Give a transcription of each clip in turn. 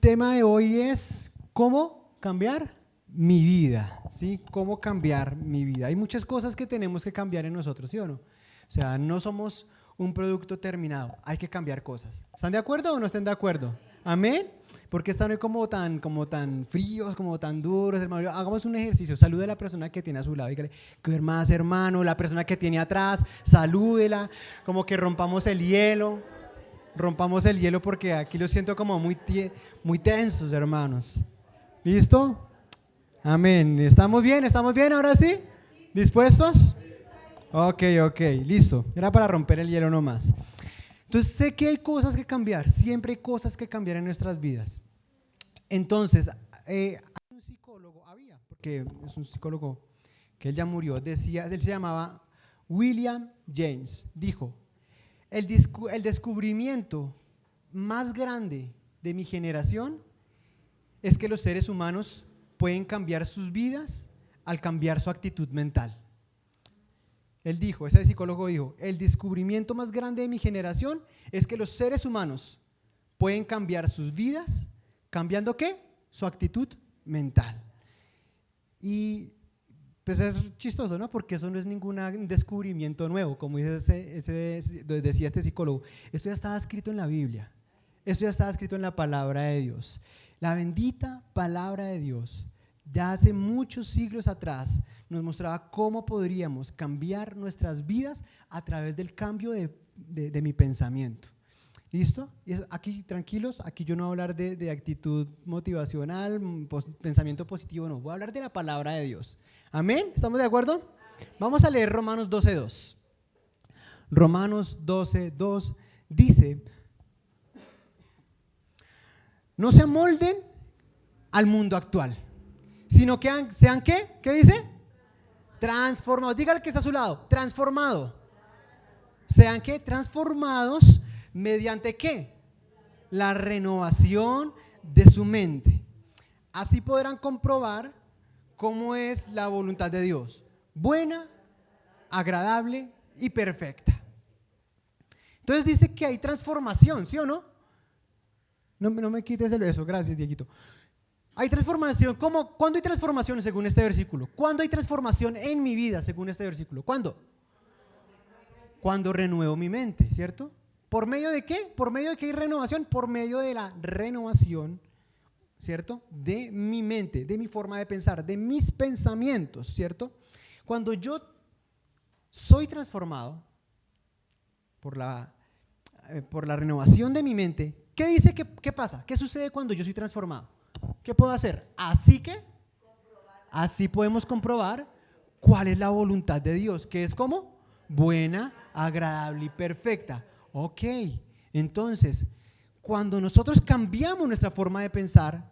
tema de hoy es cómo cambiar mi vida, ¿sí? Cómo cambiar mi vida. Hay muchas cosas que tenemos que cambiar en nosotros, ¿sí o no? O sea, no somos un producto terminado, hay que cambiar cosas. ¿Están de acuerdo o no están de acuerdo? ¿Amén? Porque están hoy como tan fríos, como tan duros, hermano. Hagamos un ejercicio, salude a la persona que tiene a su lado, dígale, ¿qué más, hermano? La persona que tiene atrás, salúdela, como que rompamos el hielo porque aquí lo siento como muy tensos, hermanos. ¿Listo? Amén. ¿Estamos bien? ¿Estamos bien ahora sí? ¿Dispuestos? Ok, listo. Era para romper el hielo nomás. Entonces sé que hay cosas que cambiar, siempre hay cosas que cambiar en nuestras vidas. Entonces, hay un psicólogo, porque es un psicólogo que él ya murió, él se llamaba William James, dijo, el descubrimiento más grande de mi generación es que los seres humanos pueden cambiar sus vidas al cambiar su actitud mental. Ese psicólogo dijo, el descubrimiento más grande de mi generación es que los seres humanos pueden cambiar sus vidas, ¿cambiando qué? Su actitud mental. Y pues es chistoso, ¿no? Porque eso no es ningún descubrimiento nuevo, como decía este psicólogo. Esto ya estaba escrito en la Biblia, esto ya estaba escrito en la palabra de Dios. La bendita palabra de Dios, ya hace muchos siglos atrás, nos mostraba cómo podríamos cambiar nuestras vidas a través del cambio de mi pensamiento. ¿Listo? Y aquí tranquilos, aquí yo no voy a hablar de actitud motivacional, pensamiento positivo, no, voy a hablar de la palabra de Dios. ¿Amén? ¿Estamos de acuerdo? Vamos a leer Romanos 12:2. Romanos 12:2 dice, no se amolden al mundo actual, sino que sean ¿qué? ¿Qué dice? Transformados. Dígale que está a su lado, transformado. Sean ¿qué? Transformados mediante ¿qué? La renovación de su mente. Así podrán comprobar cómo es la voluntad de Dios, buena, agradable y perfecta. Entonces dice que hay transformación, ¿sí o no? No me quites eso, gracias, Dieguito. Hay transformación, ¿cuándo hay transformación según este versículo? ¿Cuándo hay transformación en mi vida según este versículo? ¿Cuándo? Cuando renuevo mi mente, ¿cierto? ¿Por medio de qué? ¿Por medio de qué hay renovación? Por medio de la renovación, ¿cierto? De mi mente, de mi forma de pensar, de mis pensamientos, ¿cierto? Cuando yo soy transformado por la renovación de mi mente, ¿qué dice qué pasa? ¿Qué sucede cuando yo soy transformado? ¿Qué puedo hacer? Así podemos comprobar cuál es la voluntad de Dios, que es como buena, agradable y perfecta. Ok, entonces, cuando nosotros cambiamos nuestra forma de pensar,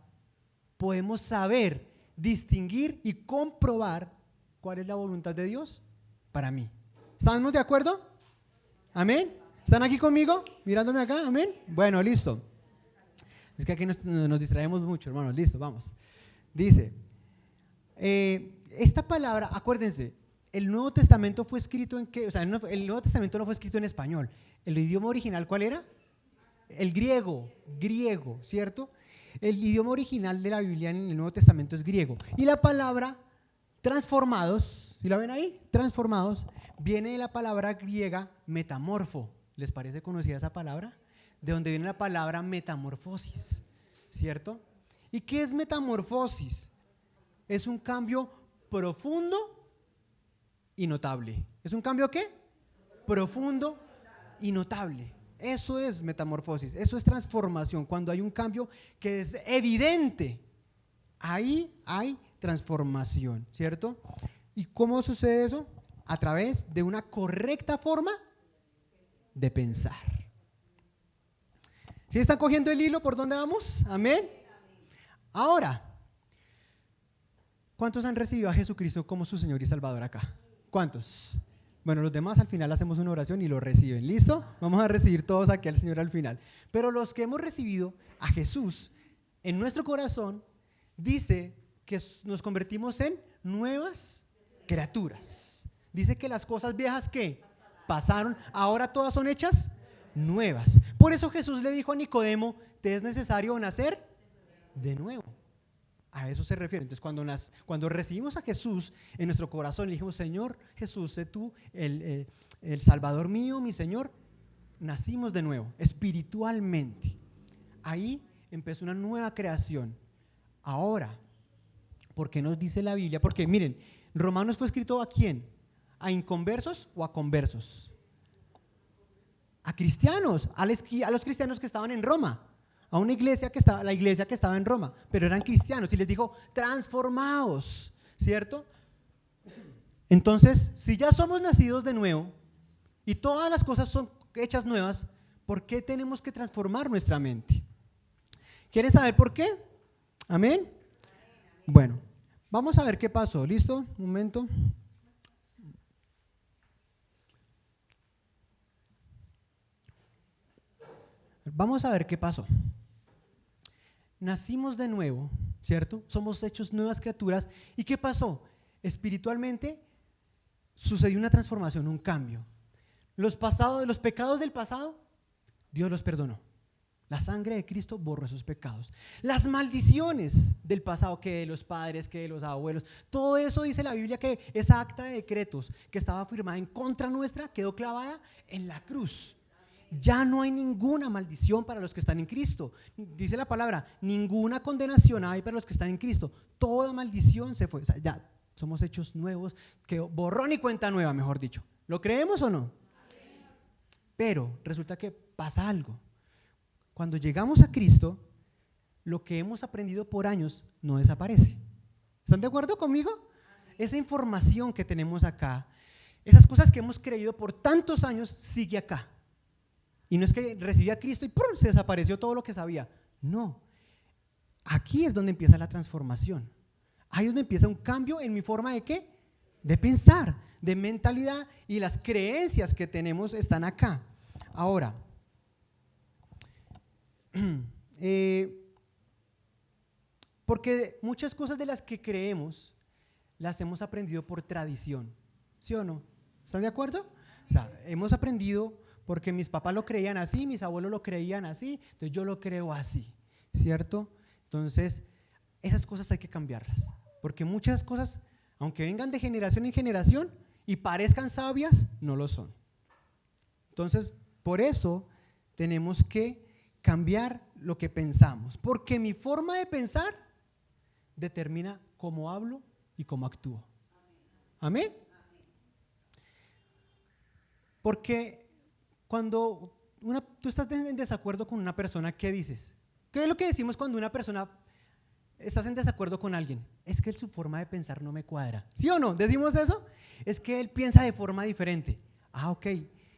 podemos saber, distinguir y comprobar cuál es la voluntad de Dios para mí. ¿Estamos de acuerdo? ¿Amén? ¿Están aquí conmigo? Mirándome acá, ¿amén? Bueno, listo. Es que aquí nos distraemos mucho, hermanos. Listo, vamos. Dice, esta palabra, acuérdense, el Nuevo Testamento fue escrito en qué, o sea, el Nuevo Testamento no fue escrito en español. ¿El idioma original cuál era? El griego, ¿cierto? El idioma original de la Biblia en el Nuevo Testamento es griego. Y la palabra transformados, ¿sí la ven ahí? Transformados, viene de la palabra griega metamorfo. ¿Les parece conocida esa palabra? De donde viene la palabra metamorfosis, ¿cierto? ¿Y qué es metamorfosis? Es un cambio profundo y notable. ¿Es un cambio qué? Profundo y notable. Eso es metamorfosis, eso es transformación. Cuando hay un cambio que es evidente, ahí hay transformación, ¿cierto? ¿Y cómo sucede eso? A través de una correcta forma de pensar. ¿Sí están cogiendo el hilo por dónde vamos? Amén. Ahora, ¿cuántos han recibido a Jesucristo como su Señor y Salvador acá? ¿Cuántos? Bueno, los demás al final hacemos una oración y lo reciben. ¿Listo? Vamos a recibir todos aquí al Señor al final. Pero los que hemos recibido a Jesús en nuestro corazón, dice que nos convertimos en nuevas criaturas. Dice que las cosas viejas que pasaron, ahora todas son hechas nuevas. Por eso Jesús le dijo a Nicodemo, te es necesario nacer de nuevo. A eso se refiere. Entonces, cuando recibimos a Jesús en nuestro corazón, le dijimos, Señor Jesús, sé tú el Salvador mío, mi Señor, nacimos de nuevo, espiritualmente. Ahí empezó una nueva creación. Ahora, ¿por qué nos dice la Biblia? Porque miren, Romanos fue escrito ¿a quién? ¿A inconversos o a conversos? A cristianos, a los cristianos que estaban en Roma, a una iglesia que estaba, la iglesia que estaba en Roma, pero eran cristianos y les dijo, transformaos, ¿cierto? Entonces, si ya somos nacidos de nuevo y todas las cosas son hechas nuevas, ¿por qué tenemos que transformar nuestra mente? ¿Quieren saber por qué? ¿Amén? Bueno, vamos a ver qué pasó. ¿Listo? Un momento. Vamos a ver qué pasó. Nacimos de nuevo, ¿cierto? Somos hechos nuevas criaturas. ¿Y qué pasó? Espiritualmente sucedió una transformación, un cambio. Los pecados del pasado, Dios los perdonó. La sangre de Cristo borró esos pecados. Las maldiciones del pasado, que de los padres, que de los abuelos, todo eso dice la Biblia que esa acta de decretos que estaba firmada en contra nuestra quedó clavada en la cruz. Ya no hay ninguna maldición para los que están en Cristo. Dice la palabra, ninguna condenación hay para los que están en Cristo. Toda maldición se fue. O sea, ya somos hechos nuevos, que borrón y cuenta nueva, mejor dicho. ¿Lo creemos o no? Pero resulta que pasa algo. Cuando llegamos a Cristo, lo que hemos aprendido por años no desaparece. ¿Están de acuerdo conmigo? Esa información que tenemos acá, esas cosas que hemos creído por tantos años, sigue acá. Y no es que recibí a Cristo y ¡pum!, se desapareció todo lo que sabía. No. Aquí es donde empieza la transformación. Ahí es donde empieza un cambio en mi forma de ¿qué? De pensar, de mentalidad, y las creencias que tenemos están acá. Ahora, porque muchas cosas de las que creemos las hemos aprendido por tradición, ¿sí o no? ¿Están de acuerdo? O sea, hemos aprendido porque mis papás lo creían así, mis abuelos lo creían así, entonces yo lo creo así, ¿cierto? Entonces, esas cosas hay que cambiarlas, porque muchas cosas, aunque vengan de generación en generación y parezcan sabias, no lo son. Entonces, por eso tenemos que cambiar lo que pensamos, porque mi forma de pensar determina cómo hablo y cómo actúo. ¿Amén? Porque cuando tú estás en desacuerdo con una persona, ¿qué dices? ¿Qué es lo que decimos cuando una persona estás en desacuerdo con alguien? Es que su forma de pensar no me cuadra. ¿Sí o no? ¿Decimos eso? Es que él piensa de forma diferente. Ah, ok.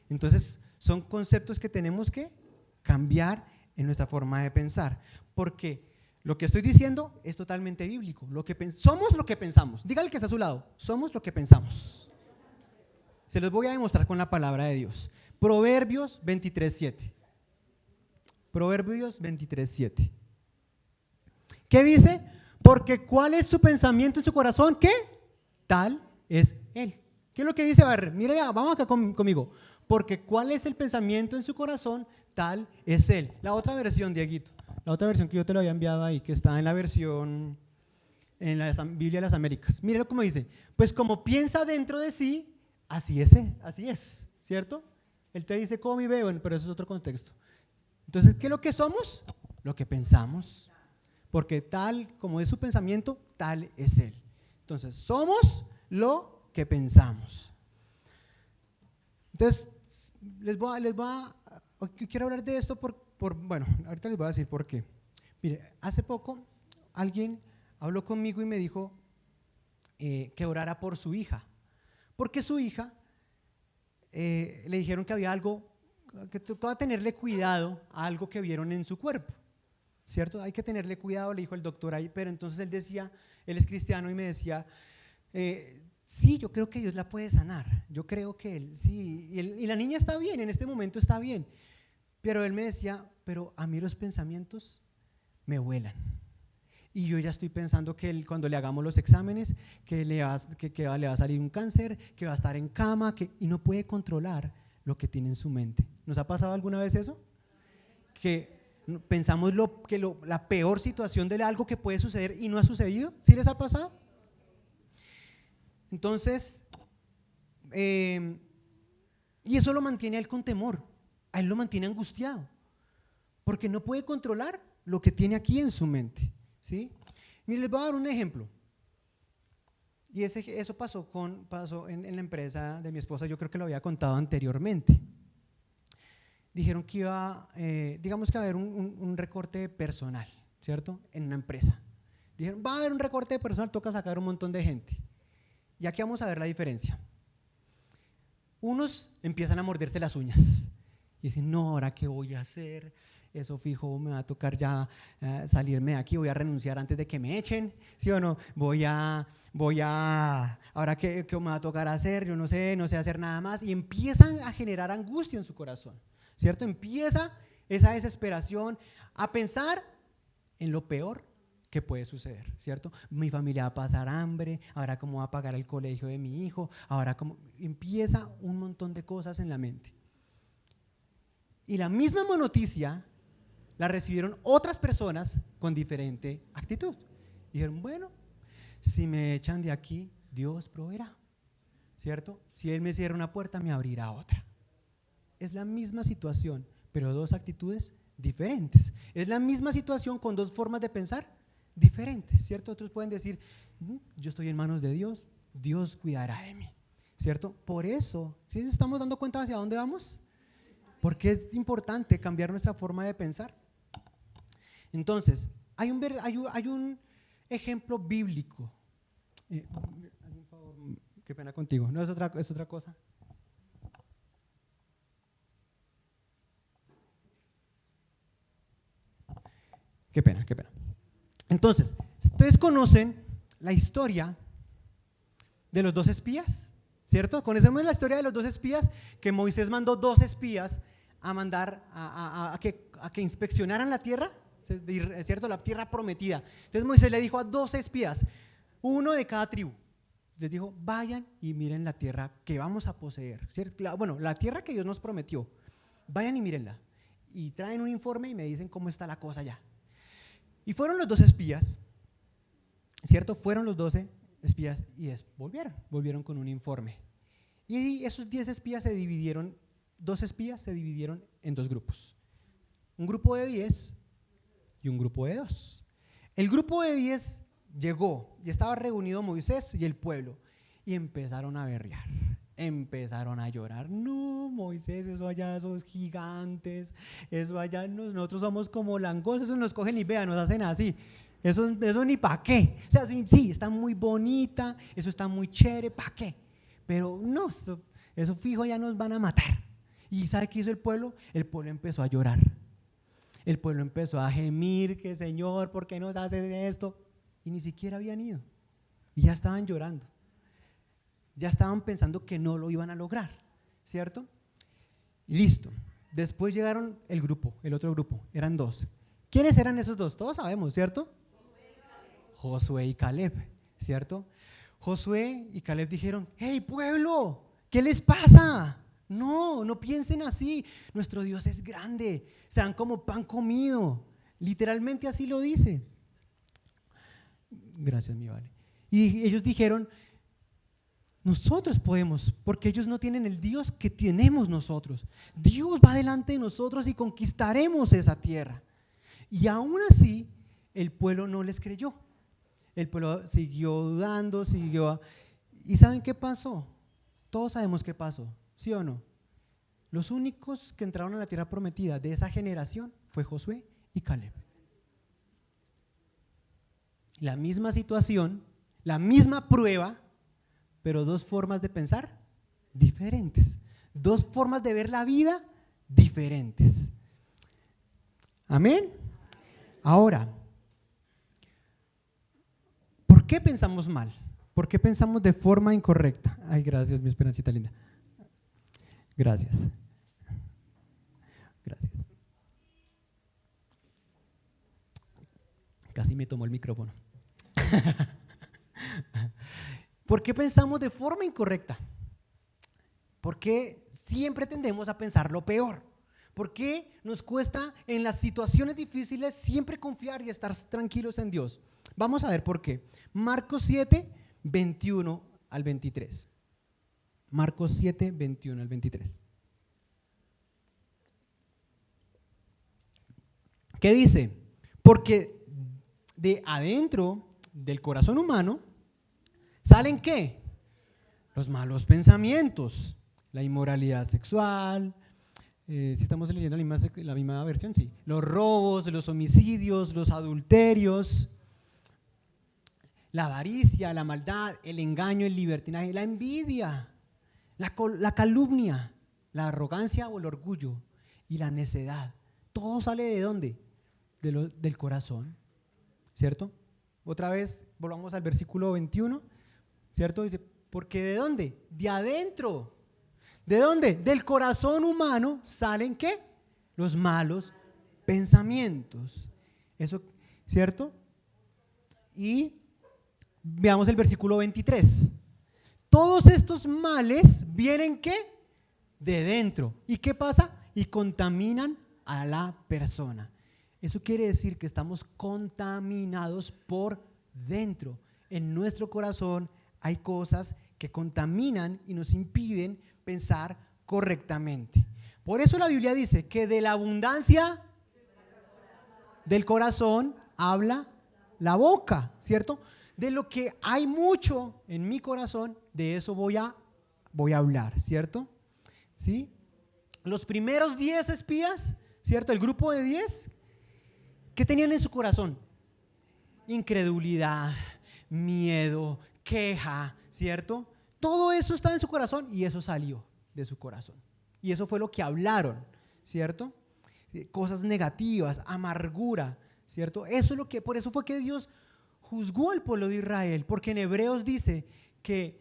Entonces son conceptos que tenemos que cambiar en nuestra forma de pensar, porque lo que estoy diciendo es totalmente bíblico. Somos lo que pensamos. Dígale que está a su lado, somos lo que pensamos. Se los voy a demostrar con la palabra de Dios. Proverbios 23:7. Proverbios 23:7. ¿Qué dice? Porque ¿cuál es su pensamiento en su corazón? ¿Qué? Tal es él. ¿Qué es lo que dice? A ver, mire, vamos acá conmigo. Porque ¿cuál es el pensamiento en su corazón? Tal es él. La otra versión, Dieguito, la otra versión que yo te lo había enviado ahí, que está en la versión, en la Biblia de las Américas. Míralo cómo dice, pues como piensa dentro de sí, así es, ¿cierto? Él te dice cómo y veo, pero eso es otro contexto. Entonces, ¿qué es lo que somos? Lo que pensamos, porque tal como es su pensamiento, tal es él. Entonces, somos lo que pensamos. Entonces, quiero hablar de esto bueno, ahorita les voy a decir por qué. Mire, hace poco alguien habló conmigo y me dijo que orara por su hija, porque su hija le dijeron que había algo, que tocaba tenerle cuidado a algo que vieron en su cuerpo, ¿cierto? Hay que tenerle cuidado, le dijo el doctor ahí, pero entonces él decía, él es cristiano y me decía, sí, yo creo que Dios la puede sanar, yo creo que él, sí, y la niña está bien, en este momento está bien, pero él me decía, pero a mí los pensamientos me vuelan. Y yo ya estoy pensando que cuando le hagamos los exámenes, que le va a salir un cáncer, que va a estar en cama, y no puede controlar lo que tiene en su mente. ¿Nos ha pasado alguna vez eso? Que Pensamos la peor situación de algo que puede suceder y no ha sucedido. ¿Sí les ha pasado? Entonces, y eso lo mantiene a él con temor, a él lo mantiene angustiado, porque no puede controlar lo que tiene aquí en su mente, ¿sí? Mire, les voy a dar un ejemplo. Y eso pasó en la empresa de mi esposa, yo creo que lo había contado anteriormente. Dijeron que digamos que va a haber un recorte de personal, ¿cierto? En una empresa. Dijeron, va a haber un recorte de personal, toca sacar un montón de gente. Y aquí vamos a ver la diferencia. Unos empiezan a morderse las uñas y dicen, no, ¿ahora qué voy a hacer? Eso fijo, me va a tocar ya salirme de aquí, voy a renunciar antes de que me echen, ¿sí o no? Ahora qué me va a tocar hacer, yo no sé hacer nada más, y empiezan a generar angustia en su corazón, ¿cierto? Empieza esa desesperación a pensar en lo peor que puede suceder, ¿cierto? Mi familia va a pasar hambre, ahora cómo va a pagar el colegio de mi hijo, ahora cómo, empieza un montón de cosas en la mente. Y la misma noticia la recibieron otras personas con diferente actitud. Dijeron, bueno, si me echan de aquí, Dios proveerá, ¿cierto? Si Él me cierra una puerta, me abrirá otra. Es la misma situación, pero dos actitudes diferentes. Es la misma situación con dos formas de pensar diferentes, ¿cierto? Otros pueden decir, yo estoy en manos de Dios, Dios cuidará de mí, ¿cierto? Por eso, ¿sí nos estamos dando cuenta hacia dónde vamos? Porque es importante cambiar nuestra forma de pensar. Entonces, hay un ejemplo bíblico. Qué pena contigo, no es otra cosa. Qué pena. Entonces, ustedes conocen la historia de los dos espías, ¿cierto? Conocemos la historia de los dos espías, que Moisés mandó dos espías a mandar a que inspeccionaran la tierra, ¿cierto? La tierra prometida. Entonces Moisés le dijo a dos espías, uno de cada tribu, les dijo, vayan y miren la tierra que vamos a poseer, ¿cierto? La tierra que Dios nos prometió, vayan y mírenla, y traen un informe y me dicen cómo está la cosa allá. Y fueron los dos espías, ¿cierto? Fueron los 12 espías y volvieron con un informe. Y esos 10 espías dos espías se dividieron en dos grupos. Un grupo de 10 y un grupo de 2. El grupo de 10 llegó y estaba reunido Moisés y el pueblo y empezaron a berrear. Empezaron a llorar, no, Moisés, eso allá, esos gigantes, eso allá, nosotros somos como langostas, eso nos cogen y vean, nos hacen así, eso ni para qué, o sea, sí, está muy bonita, eso está muy chévere, ¿para qué? Pero no, eso fijo ya nos van a matar. ¿Y sabe qué hizo el pueblo? El pueblo empezó a llorar, el pueblo empezó a gemir, que Señor, ¿por qué nos haces esto? Y ni siquiera habían ido, y ya estaban llorando. Ya estaban pensando que no lo iban a lograr, ¿cierto? Listo. Después llegaron el otro grupo, eran dos. ¿Quiénes eran esos dos? Todos sabemos, ¿cierto? Josué y Caleb, ¿cierto? Josué y Caleb dijeron, hey pueblo, ¿qué les pasa? No piensen así, nuestro Dios es grande, serán como pan comido, literalmente así lo dice. Gracias, mi vale. Y ellos dijeron, nosotros podemos, porque ellos no tienen el Dios que tenemos nosotros. Dios va delante de nosotros y conquistaremos esa tierra. Y aún así, el pueblo no les creyó. El pueblo siguió dudando, ¿Y saben qué pasó? Todos sabemos qué pasó, ¿sí o no? Los únicos que entraron a la tierra prometida de esa generación fue Josué y Caleb. La misma situación, la misma prueba, pero dos formas de pensar diferentes, dos formas de ver la vida diferentes. Amén. Ahora, ¿por qué pensamos mal? ¿Por qué pensamos de forma incorrecta? Ay, gracias, mi esperancita linda. Gracias. Casi me tomó el micrófono. ¿Por qué pensamos de forma incorrecta? ¿Por qué siempre tendemos a pensar lo peor? ¿Por qué nos cuesta en las situaciones difíciles siempre confiar y estar tranquilos en Dios? Vamos a ver por qué. Marcos 7, 21 al 23. Marcos 7, 21 al 23. ¿Qué dice? Porque de adentro del corazón humano ¿salen qué? Los malos pensamientos, la inmoralidad sexual, si estamos leyendo la misma versión, sí. Los robos, los homicidios, los adulterios, la avaricia, la maldad, el engaño, el libertinaje, la envidia, la calumnia, la arrogancia o el orgullo y la necedad. Todo sale ¿de dónde? Del corazón, ¿cierto? Otra vez, volvamos al versículo 21, ¿cierto? Dice, porque ¿de dónde? De adentro. ¿De dónde? Del corazón humano salen ¿qué? Los malos pensamientos. Eso, ¿cierto? Y veamos el versículo 23. Todos estos males vienen ¿qué? De dentro. ¿Y qué pasa? Y contaminan a la persona. Eso quiere decir que estamos contaminados por dentro. En nuestro corazón hay cosas que contaminan y nos impiden pensar correctamente. Por eso la Biblia dice que de la abundancia del corazón habla la boca, ¿cierto? De lo que hay mucho en mi corazón, de eso voy a hablar, ¿cierto? ¿Sí? Los primeros 10 espías, ¿cierto? El grupo de 10, ¿qué tenían en su corazón? Incredulidad, miedo, queja, ¿cierto? Todo eso estaba en su corazón y eso salió de su corazón. Y eso fue lo que hablaron, ¿cierto? Cosas negativas, amargura, ¿cierto? Eso es lo que, por eso fue que Dios juzgó al pueblo de Israel, porque en Hebreos dice que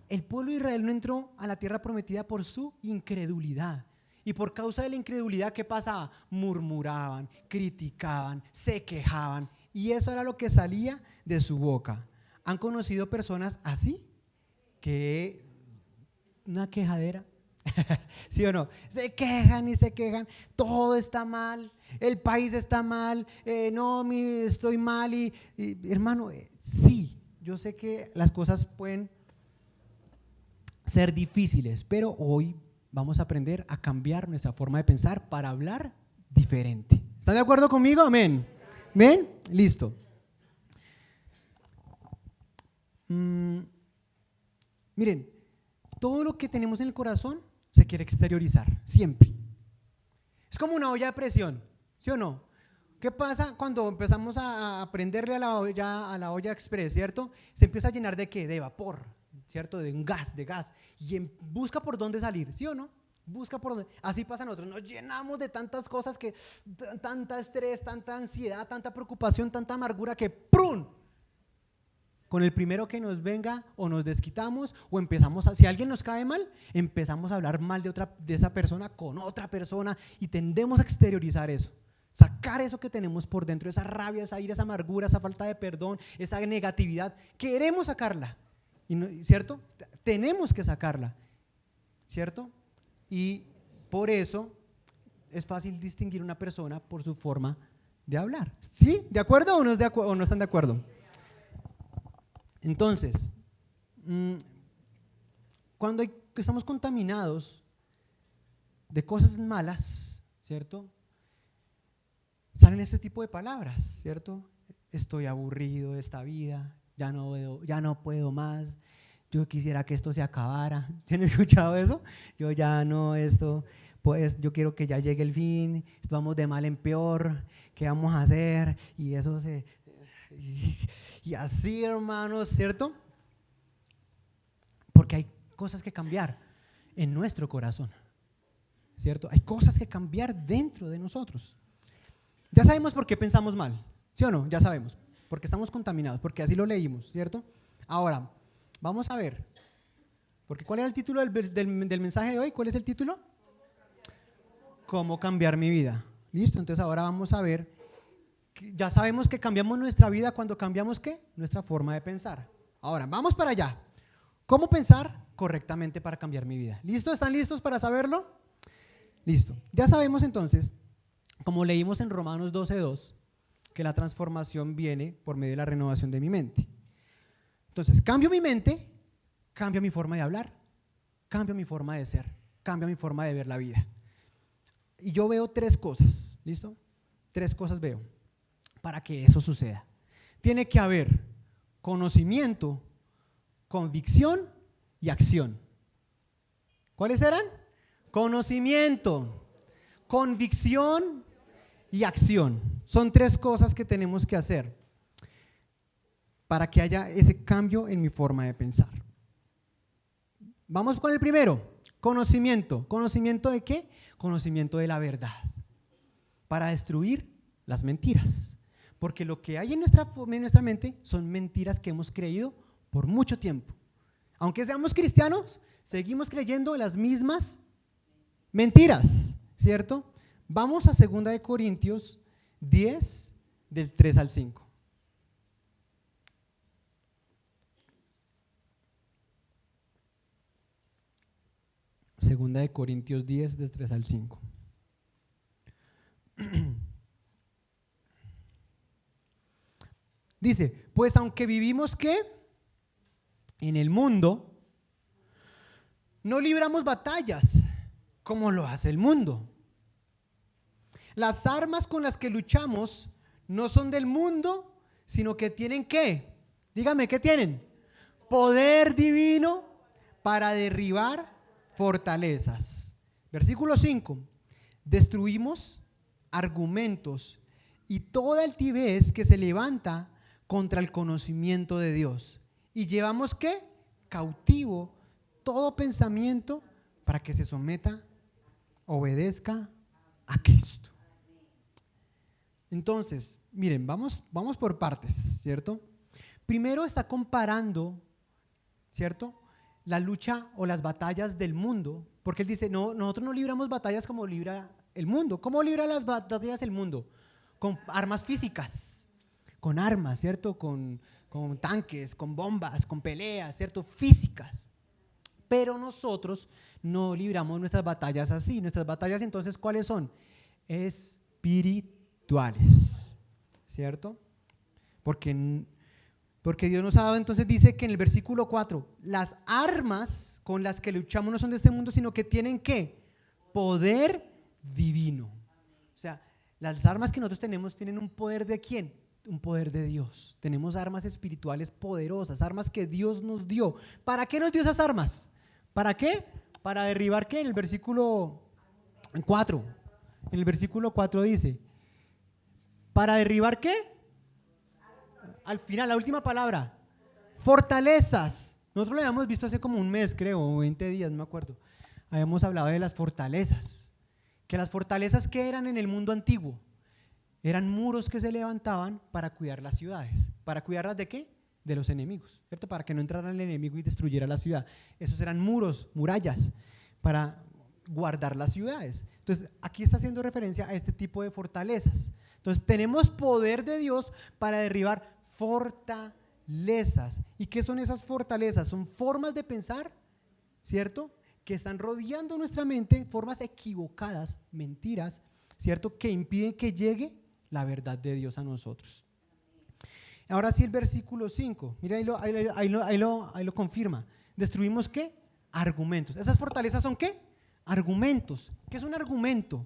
el pueblo de Israel no entró a la tierra prometida por su incredulidad. Y por causa de la incredulidad, ¿qué pasaba? Murmuraban, criticaban, se quejaban. Y eso era lo que salía de su boca. ¿Han conocido personas así? Que una quejadera, ¿sí o no? Se quejan y se quejan, todo está mal, el país está mal, no, estoy mal y hermano, sí, yo sé que las cosas pueden ser difíciles, pero hoy vamos a aprender a cambiar nuestra forma de pensar para hablar diferente. ¿Están de acuerdo conmigo? Amén. ¿Amén? Listo. Miren, todo lo que tenemos en el corazón se quiere exteriorizar, siempre. Es como una olla de presión, ¿sí o no? ¿Qué pasa cuando empezamos a prenderle a la olla express, ¿cierto? Se empieza a llenar ¿de qué? De vapor, ¿cierto? De un gas, y busca por dónde salir, ¿sí o no? Busca por dónde. Así pasa a nosotros, nos llenamos de tantas cosas, que tanta estrés, tanta ansiedad, tanta preocupación, tanta amargura que ¡prum! Con el primero que nos venga o nos desquitamos o empezamos si alguien nos cae mal, empezamos a hablar mal de esa persona con otra persona y tendemos a exteriorizar eso, sacar eso que tenemos por dentro, esa rabia, esa ira, esa amargura, esa falta de perdón, esa negatividad, queremos sacarla, ¿cierto? Tenemos que sacarla, ¿cierto? Y por eso es fácil distinguir una persona por su forma de hablar. ¿Sí? ¿De acuerdo o no están de acuerdo? Entonces, cuando estamos contaminados de cosas malas, ¿cierto? Salen ese tipo de palabras, ¿cierto? Estoy aburrido de esta vida, ya no puedo más, yo quisiera que esto se acabara. ¿Sí han escuchado eso? Yo ya no, pues yo quiero que ya llegue el fin, vamos de mal en peor, ¿qué vamos a hacer? Y eso y así, hermanos, ¿cierto? Porque hay cosas que cambiar en nuestro corazón, ¿cierto? Hay cosas que cambiar dentro de nosotros. Ya sabemos por qué pensamos mal, ¿sí o no? Ya sabemos, porque estamos contaminados, porque así lo leímos, ¿cierto? Ahora, vamos a ver, porque ¿cuál era el título del mensaje de hoy? ¿Cuál es el título? ¿Cómo cambiar mi vida? ¿Listo? Entonces ahora vamos a ver. Ya sabemos que cambiamos nuestra vida cuando cambiamos ¿qué? Nuestra forma de pensar. Ahora, vamos para allá. ¿Cómo pensar correctamente para cambiar mi vida? ¿Listo? ¿Están listos para saberlo? Listo. Ya sabemos entonces, como leímos en Romanos 12:2, que la transformación viene por medio de la renovación de mi mente. Entonces, cambio mi mente, cambio mi forma de hablar, cambio mi forma de ser, cambio mi forma de ver la vida. Y yo veo 3 cosas, ¿listo? 3 cosas veo para que eso suceda. Tiene que haber conocimiento, convicción y acción. ¿Cuáles eran? Conocimiento, convicción y acción. Son 3 cosas que tenemos que hacer para que haya ese cambio en mi forma de pensar. Vamos con el primero, conocimiento. ¿Conocimiento de qué? Conocimiento de la verdad, para destruir las mentiras. Porque lo que hay en nuestra mente son mentiras que hemos creído por mucho tiempo. Aunque seamos cristianos, seguimos creyendo las mismas mentiras, ¿cierto? Vamos a 2 Corintios 10, del 3 al 5. Segunda de Corintios 10, del 3 al 5. Dice, pues aunque vivimos ¿qué? En el mundo, no libramos batallas como lo hace el mundo. Las armas con las que luchamos no son del mundo, sino que tienen ¿qué? Dígame, ¿qué tienen? Poder divino para derribar fortalezas. Versículo 5. Destruimos argumentos y toda altivez que se levanta contra el conocimiento de Dios. ¿Y llevamos qué? Cautivo todo pensamiento para que se someta, obedezca a Cristo. Entonces, miren, vamos por partes, ¿cierto? Primero está comparando, ¿cierto?, la lucha o las batallas del mundo, porque él dice, no, nosotros no libramos batallas como libra el mundo. ¿Cómo libra las batallas el mundo? Con armas físicas, con armas, ¿cierto?, con tanques, con bombas, con peleas, ¿cierto?, físicas. Pero nosotros no libramos nuestras batallas así. Nuestras batallas entonces, ¿cuáles son? Espirituales, ¿cierto? Porque Dios nos ha dado, entonces dice que en el versículo 4, las armas con las que luchamos no son de este mundo, sino que tienen ¿qué? Poder divino. O sea, las armas que nosotros tenemos tienen un poder ¿de quién? Un poder de Dios. Tenemos armas espirituales poderosas, armas que Dios nos dio. ¿Para qué nos dio esas armas? ¿Para qué? Para derribar ¿qué? En el versículo 4. En el versículo 4 dice, ¿para derribar qué? Al final, la última palabra, fortalezas. Nosotros lo habíamos visto hace como un mes, creo, o 20 días, no me acuerdo. Habíamos hablado de las fortalezas. Que las fortalezas, ¿qué eran en el mundo antiguo? Eran muros que se levantaban para cuidar las ciudades. ¿Para cuidarlas de qué? De los enemigos, ¿cierto? Para que no entrara el enemigo y destruyera la ciudad. Esos eran muros, murallas, para guardar las ciudades. Entonces, aquí está haciendo referencia a este tipo de fortalezas. Entonces, tenemos poder de Dios para derribar fortalezas. ¿Y qué son esas fortalezas? Son formas de pensar, ¿cierto?, que están rodeando nuestra mente, formas equivocadas, mentiras, ¿cierto?, que impiden que llegue la verdad de Dios a nosotros. Ahora sí, el versículo 5, mira, ahí lo confirma. ¿Destruimos qué? Argumentos. ¿Esas fortalezas son qué? Argumentos. ¿Qué es un argumento?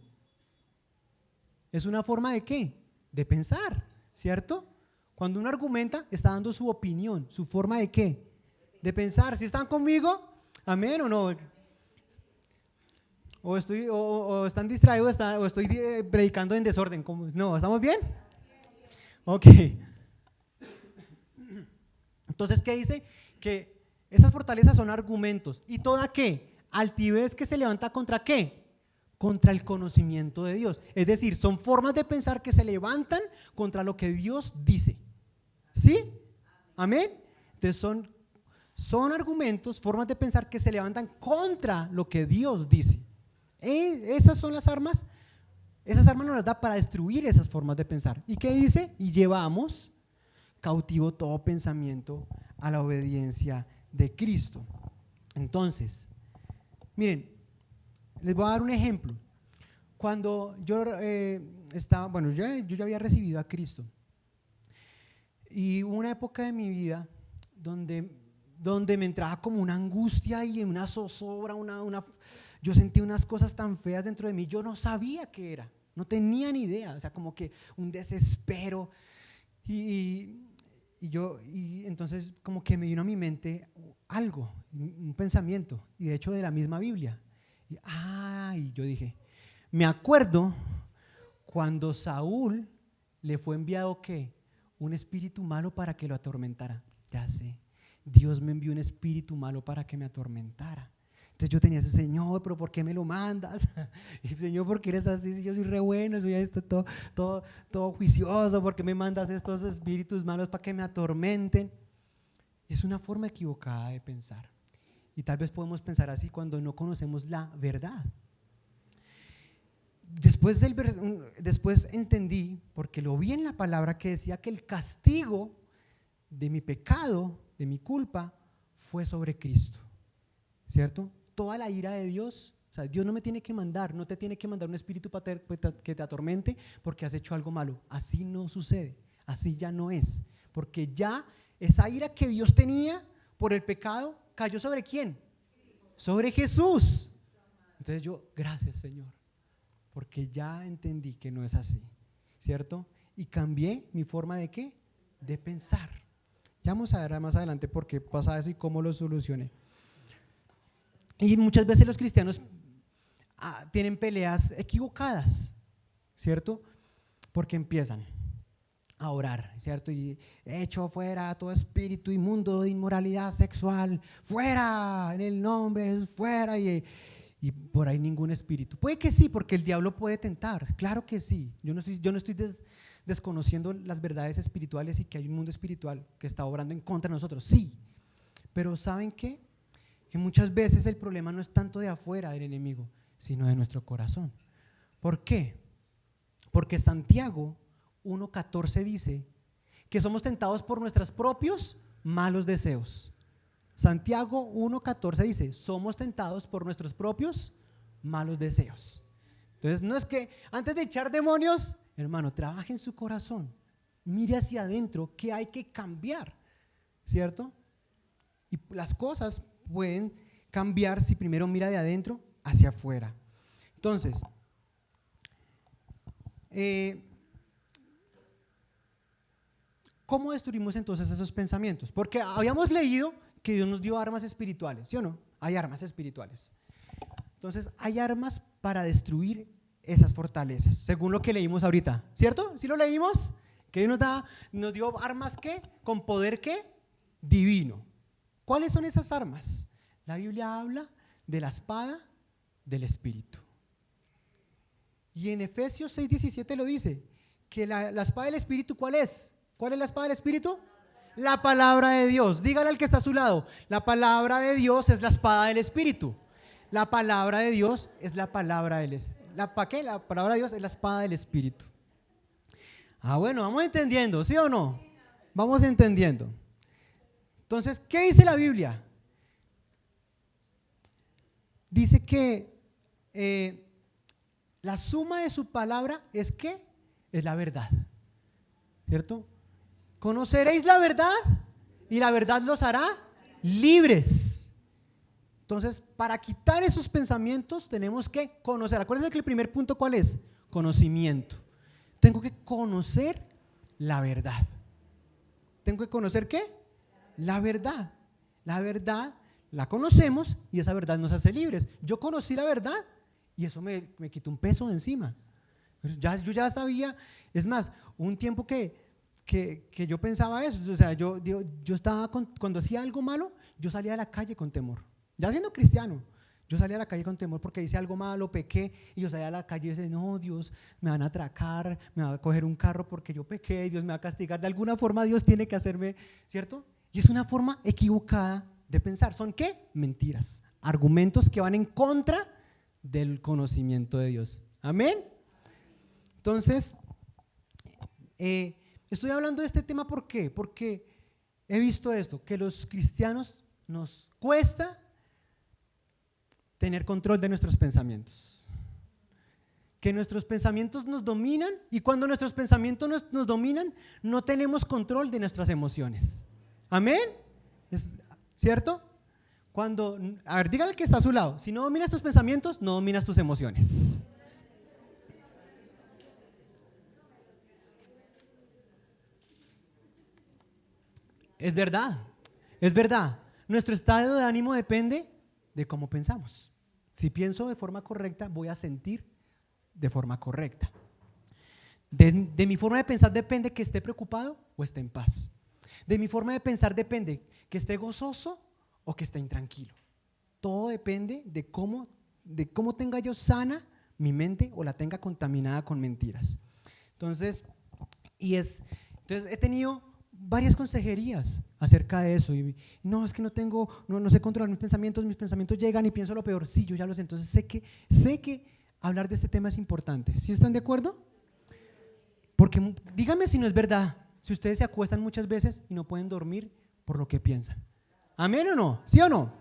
Es una forma de qué? De pensar, ¿cierto? Cuando uno argumenta, está dando su opinión, su forma de qué? De pensar. ¿Sí están conmigo? ¿Amén o no? O están distraídos o estoy predicando en desorden. No, ¿estamos bien? Ok. Entonces, ¿qué dice? Que esas fortalezas son argumentos. ¿Y toda qué? Altivez que se levanta contra qué? Contra el conocimiento de Dios. Es decir, son formas de pensar que se levantan contra lo que Dios dice. ¿Sí? ¿Amén? Entonces son argumentos, formas de pensar que se levantan contra lo que Dios dice. Esas son las armas. Esas armas nos las da para destruir esas formas de pensar. ¿Y qué dice? Y llevamos cautivo todo pensamiento a la obediencia de Cristo. Entonces, miren, les voy a dar un ejemplo. cuando yo estaba, bueno, yo ya había recibido a Cristo y hubo una época de mi vida donde me entraba como una angustia y una zozobra, yo sentí unas cosas tan feas dentro de mí, yo no sabía qué era, no tenía ni idea, o sea, como que un desespero y entonces como que me vino a mi mente algo, un pensamiento, y de hecho de la misma Biblia. Y yo dije, me acuerdo cuando Saúl le fue enviado ¿qué? Un espíritu malo para que lo atormentara. Ya sé, Dios me envió un espíritu malo para que me atormentara. Entonces yo tenía ese, Señor, pero ¿por qué me lo mandas? Y Señor, ¿por qué eres así? Si yo soy re bueno, soy esto, todo juicioso, ¿por qué me mandas estos espíritus malos para que me atormenten? Es una forma equivocada de pensar. Y tal vez podemos pensar así cuando no conocemos la verdad. Después entendí, porque lo vi en la palabra, que decía que el castigo de mi pecado, de mi culpa, fue sobre Cristo, ¿cierto? Toda la ira de Dios, o sea, Dios no me tiene que mandar, no te tiene que mandar un espíritu que te atormente porque has hecho algo malo. Así no sucede, así ya no es, porque ya esa ira que Dios tenía por el pecado cayó ¿sobre quién? Sobre Jesús. Entonces yo, gracias Señor, porque ya entendí que no es así, ¿cierto? Y cambié mi forma de ¿qué? De pensar. Ya vamos a ver más adelante por qué pasa eso y cómo lo solucioné. Y muchas veces los cristianos tienen peleas equivocadas, ¿cierto? Porque empiezan a orar, ¿cierto? Y echo fuera todo espíritu inmundo de inmoralidad sexual, fuera, en el nombre de Jesús, fuera, y por ahí ningún espíritu. Puede que sí, porque el diablo puede tentar, claro que sí. Yo no estoy desconociendo las verdades espirituales y que hay un mundo espiritual que está obrando en contra de nosotros, sí. Pero ¿saben qué? Que muchas veces el problema no es tanto de afuera del enemigo, sino de nuestro corazón. ¿Por qué? Porque Santiago 1:14 dice que somos tentados por nuestros propios malos deseos. Santiago 1:14 dice, somos tentados por nuestros propios malos deseos. Entonces no es que antes de echar demonios, hermano, trabaje en su corazón, mire hacia adentro qué hay que cambiar, ¿cierto? Y las cosas pueden cambiar si primero mira de adentro hacia afuera. Entonces, ¿cómo destruimos entonces esos pensamientos? Porque habíamos leído que Dios nos dio armas espirituales, ¿sí o no? Hay armas espirituales. Entonces, hay armas para destruir esas fortalezas, según lo que leímos ahorita, ¿cierto? ¿Sí lo leímos? Que Dios nos dio armas ¿qué? Con poder ¿qué? Divino. ¿Cuáles son esas armas? La Biblia habla de la espada del Espíritu. Y en Efesios 6:17 lo dice, que la espada del Espíritu, ¿cuál es? ¿Cuál es la espada del Espíritu? La palabra de Dios. Dígale al que está a su lado, la palabra de Dios es la espada del Espíritu. La palabra de Dios es la palabra del Espíritu. ¿Para qué? La palabra de Dios es la espada del Espíritu. Bueno, vamos entendiendo, ¿sí o no? Vamos entendiendo. Entonces, ¿qué dice la Biblia? Dice que la suma de su palabra es ¿qué? Es la verdad, ¿cierto? Conoceréis la verdad y la verdad los hará libres. Entonces, para quitar esos pensamientos tenemos que conocer. Acuérdense que el primer punto ¿cuál es? Conocimiento. Tengo que conocer la verdad. ¿Tengo que conocer qué? La verdad. La verdad la conocemos y esa verdad nos hace libres. Yo conocí la verdad y eso me quitó un peso de encima. Yo ya sabía, es más, un tiempo que yo pensaba eso, o sea, yo estaba, cuando hacía algo malo, yo salía a la calle con temor. Ya siendo cristiano, yo salía a la calle con temor porque hice algo malo, pequé, y yo salía a la calle y decía, no, Dios, me van a atracar, me va a coger un carro porque yo pequé, Dios me va a castigar, de alguna forma Dios tiene que hacerme, ¿cierto? Y es una forma equivocada de pensar. ¿Son qué? Mentiras, argumentos que van en contra del conocimiento de Dios. Amén. Entonces, estoy hablando de este tema ¿por qué? Porque he visto esto, que los cristianos nos cuesta tener control de nuestros pensamientos. que nuestros pensamientos nos dominan y cuando nuestros pensamientos nos dominan, no tenemos control de nuestras emociones. ¿Amén? ¿Es cierto? A ver, dígale que está a su lado, si no dominas tus pensamientos, no dominas tus emociones. Es verdad, es verdad. Nuestro estado de ánimo depende de cómo pensamos. Si pienso de forma correcta, voy a sentir de forma correcta. De mi forma de pensar depende que esté preocupado o esté en paz. De mi forma de pensar depende que esté gozoso o que esté intranquilo. Todo depende de cómo tenga yo sana mi mente o la tenga contaminada con mentiras. Entonces he tenido varias consejerías acerca de eso. Y no, es que no sé controlar mis pensamientos llegan y pienso lo peor. Sí, yo ya lo sé. Entonces sé que hablar de este tema es importante. ¿Sí están de acuerdo? Porque díganme si no es verdad, si ustedes se acuestan muchas veces y no pueden dormir por lo que piensan. ¿Amén o no? ¿Sí o no?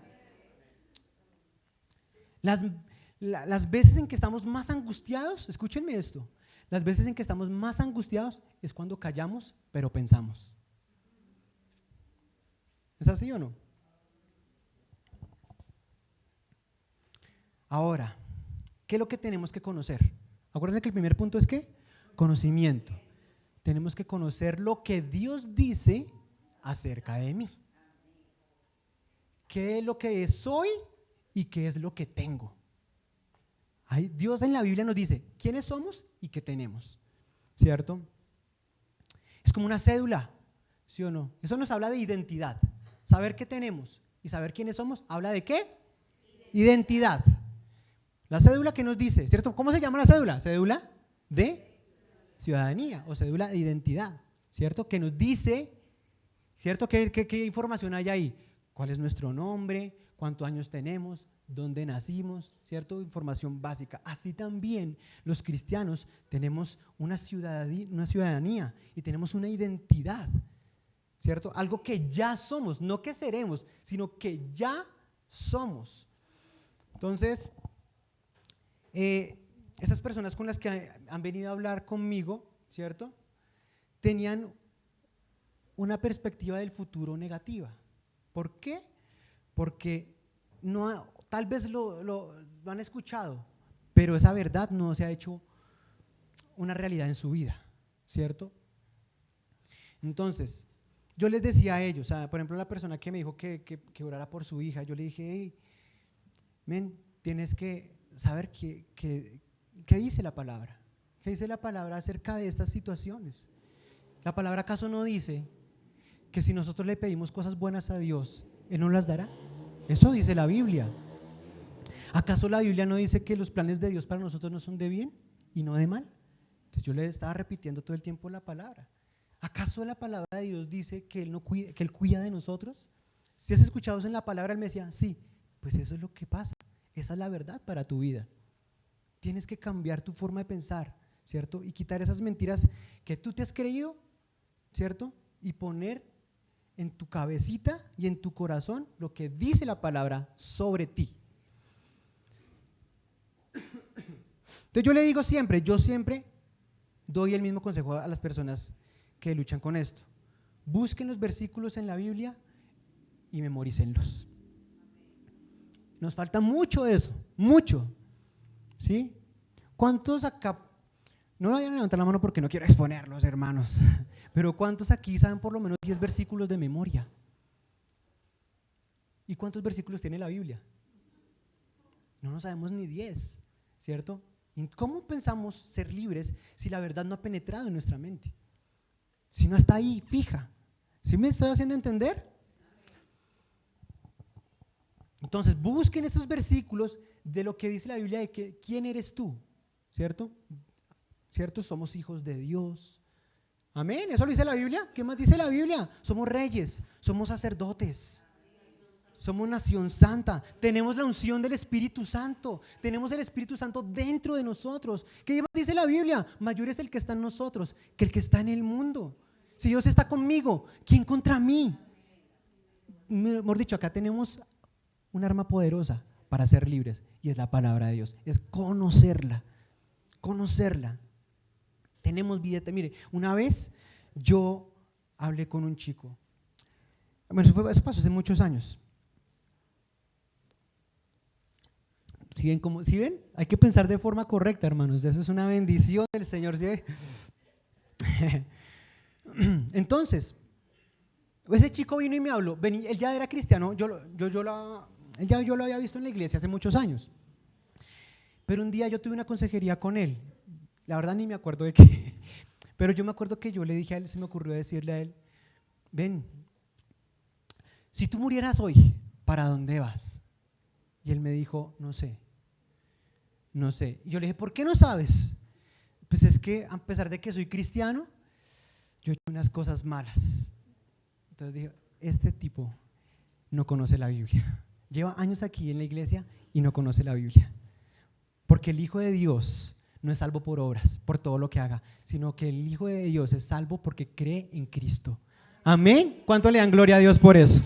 Las veces en que estamos más angustiados, escúchenme esto, las veces en que estamos más angustiados es cuando callamos pero pensamos. ¿Es así o no? Ahora, ¿qué es lo que tenemos que conocer? Acuérdense que el primer punto es ¿qué? Conocimiento. Tenemos que conocer lo que Dios dice acerca de mí. ¿Qué es lo que soy y qué es lo que tengo? Dios en la Biblia nos dice quiénes somos y qué tenemos, ¿cierto? Es como una cédula, ¿sí o no? Eso nos habla de identidad. Saber qué tenemos y saber quiénes somos, ¿habla de qué? Identidad. La cédula que nos dice, ¿cierto? ¿Cómo se llama la cédula? Cédula de ciudadanía o cédula de identidad, ¿cierto? Que nos dice, ¿cierto? ¿Qué información hay ahí? ¿Cuál es nuestro nombre? ¿Cuántos años tenemos? ¿Dónde nacimos? ¿Cierto? Información básica. Así también los cristianos tenemos una ciudadanía y tenemos una identidad, ¿cierto? Algo que ya somos, no que seremos, sino que ya somos. Entonces, esas personas con las que han venido a hablar conmigo, ¿cierto? Tenían una perspectiva del futuro negativa. ¿Por qué? Porque tal vez lo han escuchado, pero esa verdad no se ha hecho una realidad en su vida, ¿cierto? Entonces, yo les decía a ellos, por ejemplo, la persona que me dijo que orara por su hija, yo le dije, hey, tienes que saber qué dice la palabra. ¿Qué dice la palabra acerca de estas situaciones? ¿La palabra acaso no dice que si nosotros le pedimos cosas buenas a Dios, Él nos las dará? Eso dice la Biblia. ¿Acaso la Biblia no dice que los planes de Dios para nosotros no son de bien y no de mal? Entonces yo le estaba repitiendo todo el tiempo la palabra. ¿Acaso la palabra de Dios dice que Él cuida de nosotros? Si has escuchado eso en la palabra, Él me decía, sí, pues eso es lo que pasa. Esa es la verdad para tu vida. Tienes que cambiar tu forma de pensar, ¿cierto? Y quitar esas mentiras que tú te has creído, ¿cierto? Y poner en tu cabecita y en tu corazón lo que dice la palabra sobre ti. Entonces yo siempre doy el mismo consejo a las personas que luchan con esto. Busquen los versículos en la Biblia y memorícenlos. Nos falta mucho de eso, mucho, ¿sí? ¿Cuántos acá, no vayan a levantar la mano porque no quiero exponerlos, hermanos, pero cuántos aquí saben por lo menos 10 versículos de memoria? ¿Y cuántos versículos tiene la Biblia? No sabemos ni 10, ¿cierto? ¿Y cómo pensamos ser libres si la verdad no ha penetrado en nuestra mente? Si no está ahí, fija. ¿Sí me estoy haciendo entender? Entonces, busquen esos versículos de lo que dice la Biblia de que quién eres tú, ¿cierto? ¿Cierto? Somos hijos de Dios. Amén, eso lo dice la Biblia. ¿Qué más dice la Biblia? Somos reyes, somos sacerdotes, somos nación santa, tenemos la unción del Espíritu Santo, tenemos el Espíritu Santo dentro de nosotros. ¿Qué más dice la Biblia? Mayor es el que está en nosotros que el que está en el mundo. Si Dios está conmigo, ¿quién contra mí? Mejor dicho, acá tenemos un arma poderosa para ser libres y es la palabra de Dios, es conocerla. conocerla. Tenemos vida. Mire, una vez yo hablé con un chico. Bueno, eso pasó hace muchos años. ¿Sí ven? Hay que pensar de forma correcta, hermanos. Eso es una bendición del Señor. ¿Sí? Entonces, ese chico vino y me habló. Él ya era cristiano. Yo lo había visto en la iglesia hace muchos años. Pero un día yo tuve una consejería con él. La verdad ni me acuerdo de qué. Pero yo me acuerdo que yo le dije a él, se me ocurrió decirle a él, ven, si tú murieras hoy, ¿para dónde vas? Y él me dijo, no sé. Y yo le dije, ¿por qué no sabes? Pues es que a pesar de que soy cristiano, yo he hecho unas cosas malas. Entonces dije, este tipo no conoce la Biblia. Lleva años aquí en la iglesia y no conoce la Biblia. Porque el Hijo de Dios no es salvo por obras, por todo lo que haga, sino que el Hijo de Dios es salvo porque cree en Cristo. Amén. ¿Cuánto le dan gloria a Dios por eso?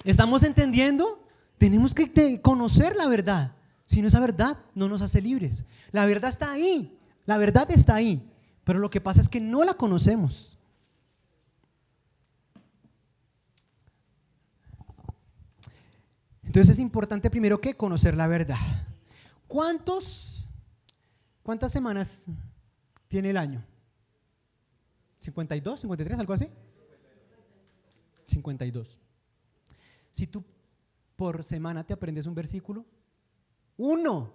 ¿Estamos entendiendo? Tenemos que conocer la verdad. Si no, esa verdad no nos hace libres. La verdad está ahí. La verdad está ahí. Pero lo que pasa es que no la conocemos. Entonces es importante primero que conocer la verdad. ¿Cuántas semanas tiene el año? ¿52, 53, algo así? 52. Si tú por semana te aprendes un versículo, uno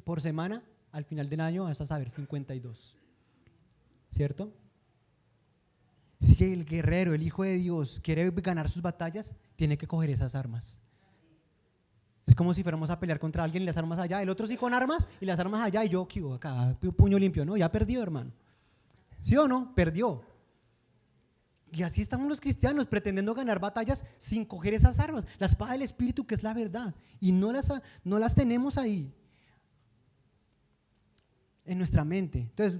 por semana, al final del año vas a saber 52. ¿Cierto? Si el guerrero, el Hijo de Dios, quiere ganar sus batallas, tiene que coger esas armas. Es como si fuéramos a pelear contra alguien y las armas allá, el otro sí con armas y las armas allá, y yo acá, puño limpio. No, ya perdió, hermano. ¿Sí o no? Perdió. Y así estamos los cristianos, pretendiendo ganar batallas sin coger esas armas. La espada del Espíritu, que es la verdad, y no las tenemos ahí en nuestra mente. Entonces,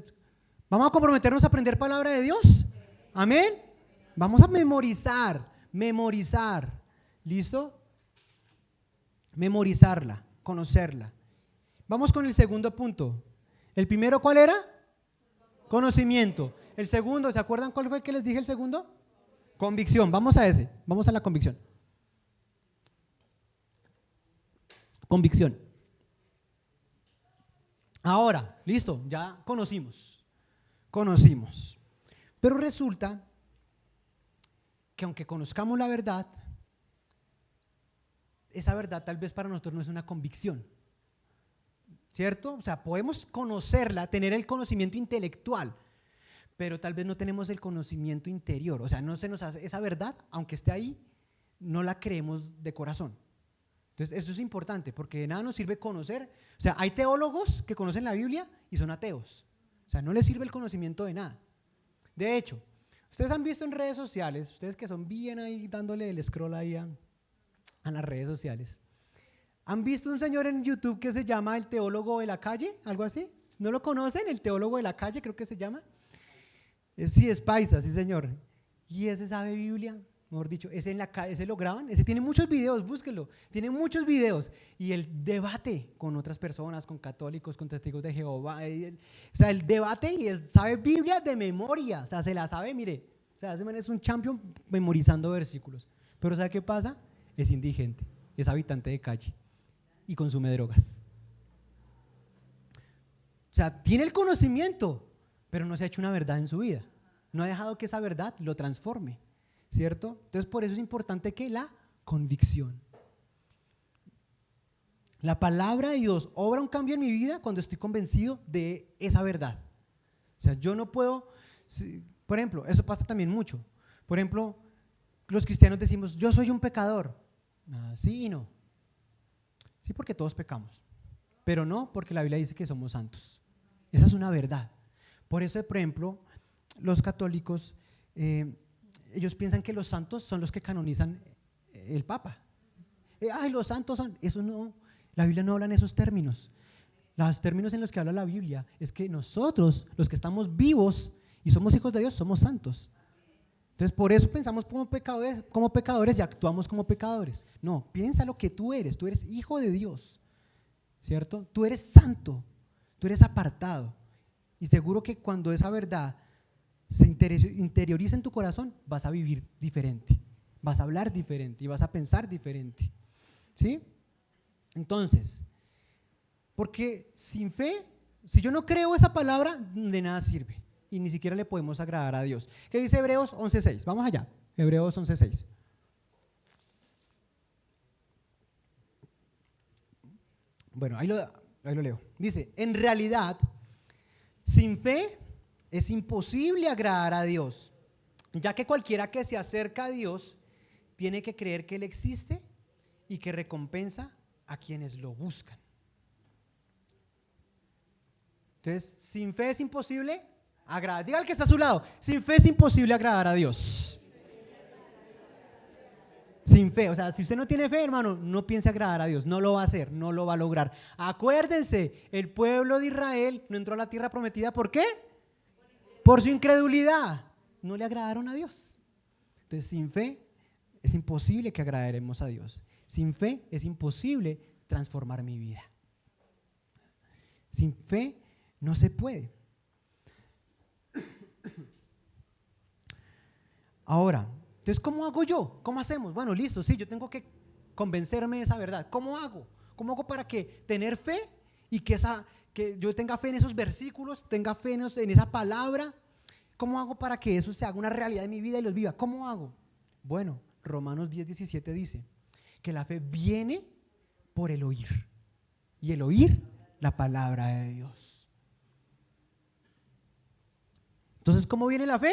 ¿vamos a comprometernos a aprender palabra de Dios? Amén. Vamos a memorizar. ¿Listo? Memorizarla, conocerla. Vamos con el segundo punto. ¿El primero cuál era? Conocimiento. El segundo, ¿se acuerdan cuál fue el que les dije el segundo? Convicción. Vamos a ese. Vamos a la convicción. Convicción. Ahora, listo, ya conocimos. Pero resulta que aunque conozcamos la verdad, esa verdad tal vez para nosotros no es una convicción, ¿cierto? O sea, podemos conocerla, tener el conocimiento intelectual, pero tal vez no tenemos el conocimiento interior. O sea, no se nos hace esa verdad, aunque esté ahí, no la creemos de corazón. Entonces, eso es importante, porque de nada nos sirve conocer. O sea, hay teólogos que conocen la Biblia y son ateos. O sea, no les sirve el conocimiento de nada. De hecho, ustedes han visto en redes sociales, ustedes que son bien ahí dándole el scroll ahí a las redes sociales, ¿han visto un señor en YouTube que se llama el teólogo de la calle? ¿Algo así? ¿No lo conocen? El teólogo de la calle, creo que se llama. Sí, es paisa, sí señor. Y ese sabe Biblia, mejor dicho, ese lo graban, ese tiene muchos videos, búsquenlo, tiene muchos videos. Y él debate con otras personas, con católicos, con testigos de Jehová. O sea, él debate y sabe Biblia de memoria, o sea, se la sabe, mire. O sea, ese man es un champion memorizando versículos. Pero ¿sabe qué pasa? Es indigente, es habitante de calle y consume drogas. O sea, tiene el conocimiento, pero no se ha hecho una verdad en su vida. No ha dejado que esa verdad lo transforme, ¿cierto? Entonces, por eso es importante que la convicción. La palabra de Dios obra un cambio en mi vida cuando estoy convencido de esa verdad. O sea, yo no puedo, por ejemplo, eso pasa también mucho. Por ejemplo, los cristianos decimos, yo soy un pecador. Sí y no. Sí, porque todos pecamos, pero no porque la Biblia dice que somos santos. Esa es una verdad. Por eso, por ejemplo, los católicos, ellos piensan que los santos son los que canonizan el Papa. Los santos son, eso no, la Biblia no habla en esos términos. Los términos en los que habla la Biblia es que nosotros, los que estamos vivos y somos hijos de Dios, somos santos. Entonces, por eso pensamos como pecadores y actuamos como pecadores. No, piensa lo que tú eres hijo de Dios. ¿cierto? Tú eres santo, tú eres apartado. Y seguro que cuando esa verdad se interioriza en tu corazón, vas a vivir diferente, vas a hablar diferente y vas a pensar diferente, ¿sí? Entonces, porque sin fe, si yo no creo esa palabra, de nada sirve y ni siquiera le podemos agradar a Dios. ¿Qué dice Hebreos 11:6? Vamos allá, Hebreos 11:6. Bueno, ahí lo leo. Dice, en realidad, sin fe es imposible agradar a Dios, ya que cualquiera que se acerca a Dios tiene que creer que Él existe y que recompensa a quienes lo buscan. Entonces, sin fe es imposible agradar. Diga al que está a su lado, sin fe es imposible agradar a Dios. Sin fe, o sea, si usted no tiene fe, hermano, no piense agradar a Dios, no lo va a hacer, no lo va a lograr. Acuérdense, el pueblo de Israel no entró a la tierra prometida, ¿por qué? Por su incredulidad, no le agradaron a Dios. Entonces, sin fe es imposible que agradaremos a Dios. Sin fe es imposible transformar mi vida. Sin fe no se puede. Ahora, entonces, ¿cómo hago yo? ¿Cómo hacemos? Bueno, listo, sí, yo tengo que convencerme de esa verdad. ¿Cómo hago? ¿Cómo hago para que tener fe y que yo tenga fe en esos versículos, tenga fe en esa palabra? ¿Cómo hago para que eso se haga una realidad en mi vida y los viva? ¿Cómo hago? Bueno, Romanos 10:17 dice que la fe viene por el oír y el oír la palabra de Dios. Entonces, ¿cómo viene la fe?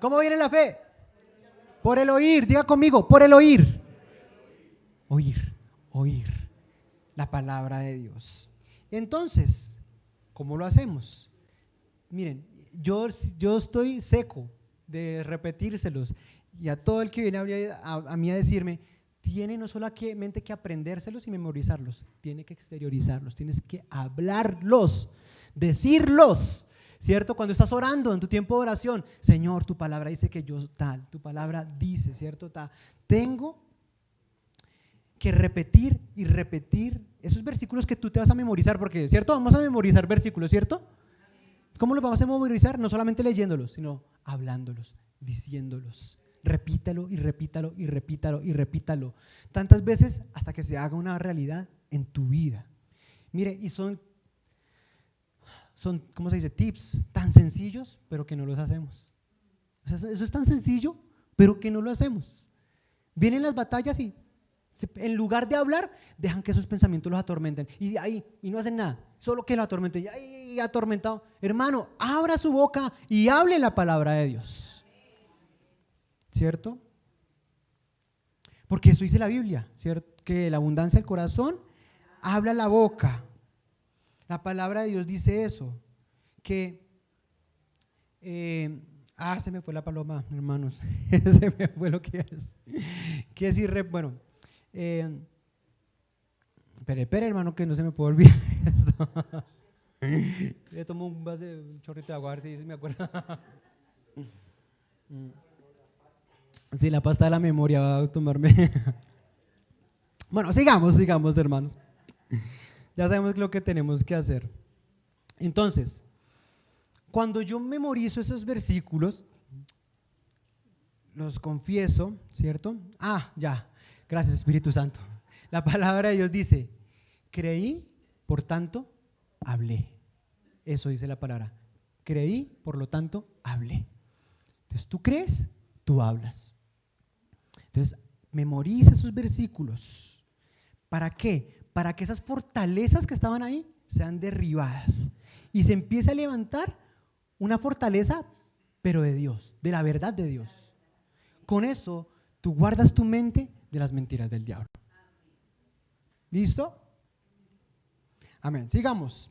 ¿Cómo viene la fe? Por el oír, diga conmigo, por el oír. Oír la palabra de Dios. Entonces, ¿cómo lo hacemos? Miren, yo estoy seco de repetírselos y a todo el que viene a mí a decirme, tiene no solamente que aprendérselos y memorizarlos, tiene que exteriorizarlos, tienes que hablarlos, decirlos. ¿Cierto? Cuando estás orando en tu tiempo de oración, Señor, tu palabra dice que yo tal, tu palabra dice, ¿cierto? Tengo que repetir y repetir esos versículos que tú te vas a memorizar, porque, ¿cierto? Vamos a memorizar versículos, ¿cierto? ¿Cómo los vamos a memorizar? No solamente leyéndolos, sino hablándolos, diciéndolos. Repítalo y repítalo y repítalo y repítalo. Tantas veces hasta que se haga una realidad en tu vida. Mire, y son, ¿cómo se dice? Tips tan sencillos, pero que no los hacemos. O sea, eso es tan sencillo, pero que no lo hacemos. Vienen las batallas y en lugar de hablar, dejan que esos pensamientos los atormenten y no hacen nada, solo que lo atormenten. Y atormentado, hermano, abra su boca y hable la palabra de Dios, ¿cierto? Porque eso dice la Biblia, ¿cierto? Que la abundancia del corazón habla la boca. La palabra de Dios dice eso, que se me fue la paloma, hermanos, se me fue lo que es. Que decir, bueno, espere, hermano, que no se me puede olvidar esto. Le tomo un chorrito de agua, a ver si me acuerdo. Sí, la pasta de la memoria va a tomarme. Bueno, sigamos, hermanos. Ya sabemos lo que tenemos que hacer. Entonces, cuando yo memorizo esos versículos, los confieso, ¿cierto? Ya, gracias Espíritu Santo. La palabra de Dios dice, creí, por tanto, hablé. Eso dice la palabra. Creí, por lo tanto, hablé. Entonces, tú crees, tú hablas. Entonces, memoriza esos versículos. ¿Para qué? Para que esas fortalezas que estaban ahí sean derribadas y se empiece a levantar una fortaleza, pero de Dios, de la verdad de Dios. Con eso, tú guardas tu mente de las mentiras del diablo. ¿Listo? Amén. Sigamos.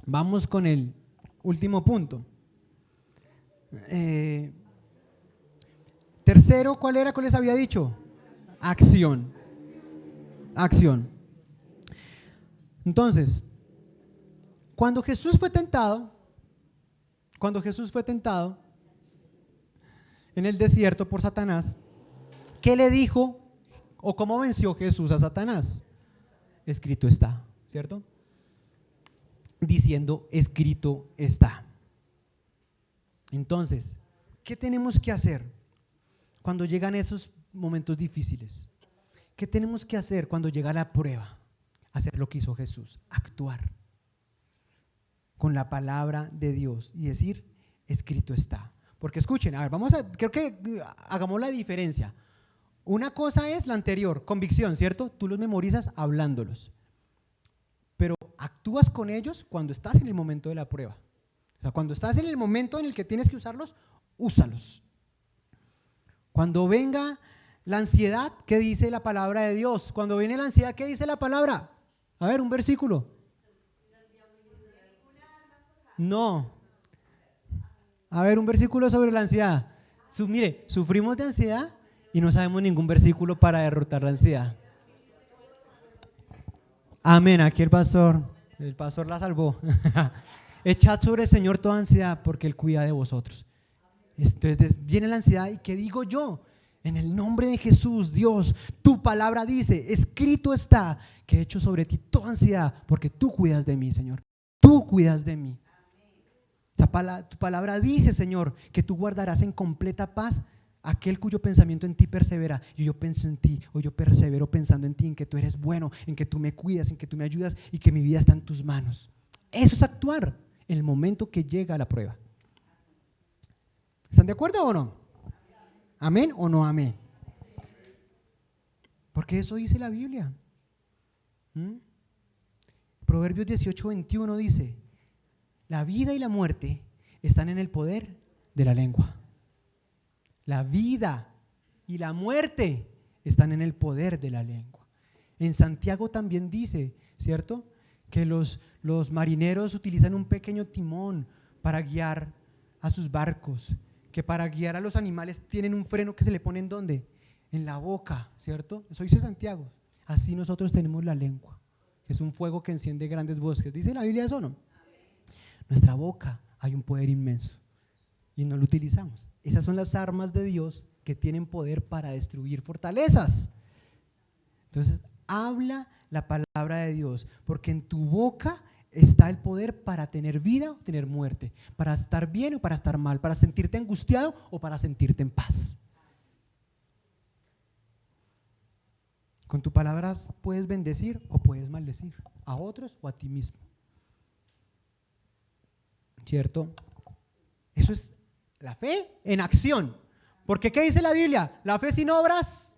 Vamos con el último punto. Tercero, ¿cuál era? ¿Cuál les había dicho? Acción. Entonces, cuando Jesús fue tentado en el desierto por Satanás, ¿qué le dijo o cómo venció Jesús a Satanás? escrito está, ¿cierto? Diciendo, escrito está. Entonces, ¿qué tenemos que hacer cuando llegan esos momentos difíciles? ¿Qué tenemos que hacer cuando llega la prueba? Hacer lo que hizo Jesús, actuar con la palabra de Dios y decir, escrito está. Porque escuchen, a ver, creo que hagamos la diferencia. Una cosa es la anterior, convicción, ¿cierto? Tú los memorizas hablándolos, pero actúas con ellos cuando estás en el momento de la prueba. O sea, cuando estás en el momento en el que tienes que usarlos, úsalos. Cuando venga la ansiedad, ¿qué dice la palabra de Dios? Cuando viene la ansiedad, ¿qué dice la palabra? A ver, un versículo. No. A ver, un versículo sobre la ansiedad. Mire, sufrimos de ansiedad y no sabemos ningún versículo para derrotar la ansiedad. Amén, aquí el pastor la salvó. Echad sobre el Señor toda ansiedad porque Él cuida de vosotros. Entonces viene la ansiedad y ¿qué digo yo? En el nombre de Jesús, Dios, tu palabra dice, escrito está, que he hecho sobre ti toda ansiedad porque tú cuidas de mí, Señor. Tú cuidas de mí. Tu palabra dice, Señor, que tú guardarás en completa paz aquel cuyo pensamiento en ti persevera. Y yo pienso en ti, o yo persevero pensando en ti, en que tú eres bueno, en que tú me cuidas, en que tú me ayudas y que mi vida está en tus manos. Eso es actuar en el momento que llega la prueba. ¿Están de acuerdo o no? ¿Amén o no amén? Porque eso dice la Biblia. Proverbios 18:21 dice, la vida y la muerte están en el poder de la lengua. La vida y la muerte están en el poder de la lengua. En Santiago también dice, ¿cierto?, que los marineros utilizan un pequeño timón para guiar a sus barcos, que para guiar a los animales tienen un freno que se le pone ¿en dónde? En la boca, ¿cierto? Eso dice Santiago. Así nosotros tenemos la lengua, que es un fuego que enciende grandes bosques. ¿Dice la Biblia eso o no? Nuestra boca hay un poder inmenso y no lo utilizamos. Esas son las armas de Dios que tienen poder para destruir fortalezas. Entonces, habla la palabra de Dios, porque en tu boca está el poder para tener vida o tener muerte, para estar bien o para estar mal, para sentirte angustiado o para sentirte en paz. Con tus palabras puedes bendecir o puedes maldecir a otros o a ti mismo. ¿Cierto? Eso es la fe en acción. Porque ¿qué dice la Biblia? La fe sin obras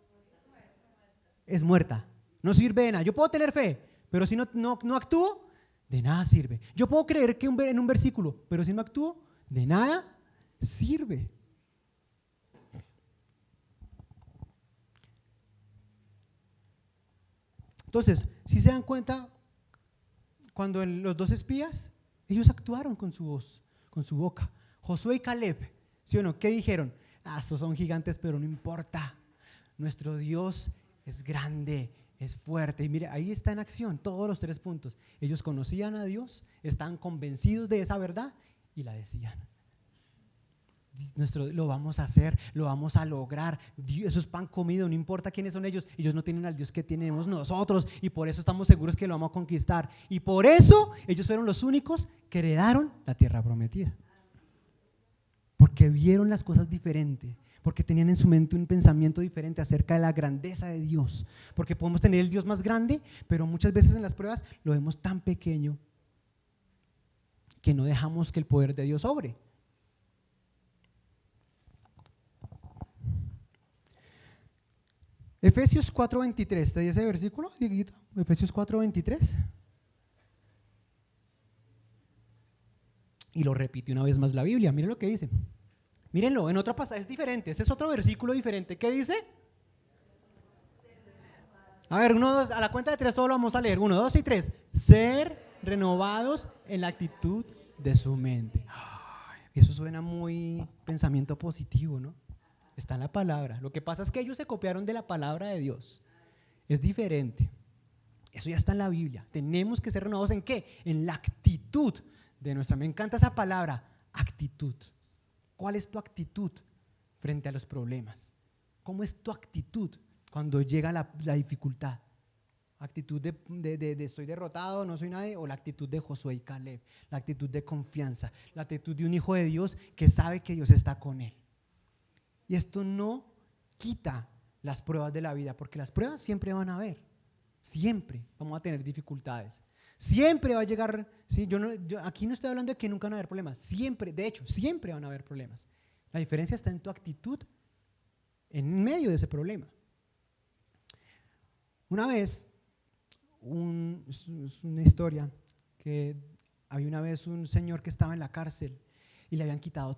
es muerta. No sirve de nada. Yo puedo tener fe, pero si no actúo, de nada sirve. Yo puedo creer que en un versículo, pero si no actúo, de nada sirve. Entonces, si se dan cuenta, cuando los dos espías, ellos actuaron con su voz, con su boca. Josué y Caleb, ¿sí o no? ¿Qué dijeron? Esos son gigantes, pero no importa. Nuestro Dios es grande, es fuerte. Y mire, ahí está en acción todos los 3 puntos. Ellos conocían a Dios, estaban convencidos de esa verdad y la decían. Lo vamos a hacer, lo vamos a lograr. Dios, eso es pan comido, no importa quiénes son ellos. Ellos no tienen al Dios que tenemos nosotros y por eso estamos seguros que lo vamos a conquistar. Y por eso ellos fueron los únicos que heredaron la tierra prometida. Porque vieron las cosas diferentes, porque tenían en su mente un pensamiento diferente acerca de la grandeza de Dios. Porque podemos tener el Dios más grande, pero muchas veces en las pruebas lo vemos tan pequeño que no dejamos que el poder de Dios obre. Efesios 4:23, ¿te dice ese versículo, Dieguito? Efesios 4:23. Y lo repite una vez más la Biblia, miren lo que dice. Mírenlo, en otro pasaje es diferente, este es otro versículo diferente. ¿Qué dice? A ver, 1, 2, a la cuenta de 3 todos lo vamos a leer. 1, 2 y 3. Ser renovados en la actitud de su mente. Eso suena muy pensamiento positivo, ¿no? Está en la palabra. Lo que pasa es que ellos se copiaron de la palabra de Dios. Es diferente. Eso ya está en la Biblia. Tenemos que ser renovados ¿en qué? En la actitud de nuestra. Me encanta esa palabra, actitud. ¿Cuál es tu actitud frente a los problemas? ¿Cómo es tu actitud cuando llega la dificultad? actitud de estoy derrotado, no soy nadie, o la actitud de Josué y Caleb, la actitud de confianza, la actitud de un hijo de Dios que sabe que Dios está con él. Y esto no quita las pruebas de la vida, porque las pruebas siempre van a haber, siempre vamos a tener dificultades, siempre va a llegar, ¿sí? Yo aquí no estoy hablando de que nunca van a haber problemas, siempre, de hecho, siempre van a haber problemas. La diferencia está en tu actitud en medio de ese problema. Una vez, es una historia que había una vez un señor que estaba en la cárcel y le habían quitado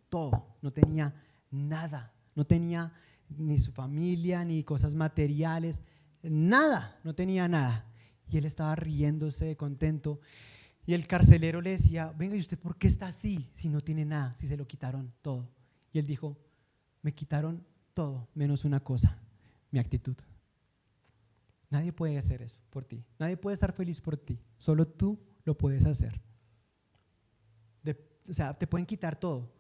todo, no tenía nada, no tenía ni su familia, ni cosas materiales, nada, no tenía nada. Y él estaba riéndose, contento, y el carcelero le decía, venga, ¿y usted por qué está así si no tiene nada, si se lo quitaron todo? Y él dijo, me quitaron todo menos una cosa, mi actitud. Nadie puede hacer eso por ti, nadie puede estar feliz por ti, solo tú lo puedes hacer. O sea, te pueden quitar todo,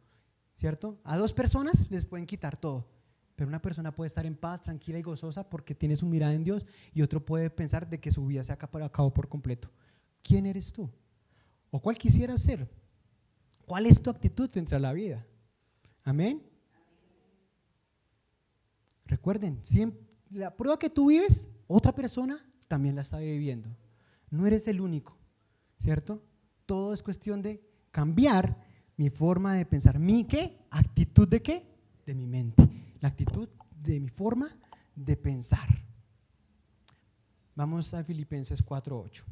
¿cierto? A 2 personas les pueden quitar todo, pero una persona puede estar en paz, tranquila y gozosa porque tiene su mirada en Dios, y otro puede pensar de que su vida se acabó por completo. ¿Quién eres tú? ¿O cuál quisieras ser? ¿Cuál es tu actitud frente a la vida? Amén. Recuerden, siempre, la prueba que tú vives, otra persona también la está viviendo. No eres el único, ¿cierto? Todo es cuestión de cambiar mi forma de pensar. ¿Mi qué? ¿Actitud de qué? De mi mente. La actitud de mi forma de pensar. Vamos a Filipenses 4:8.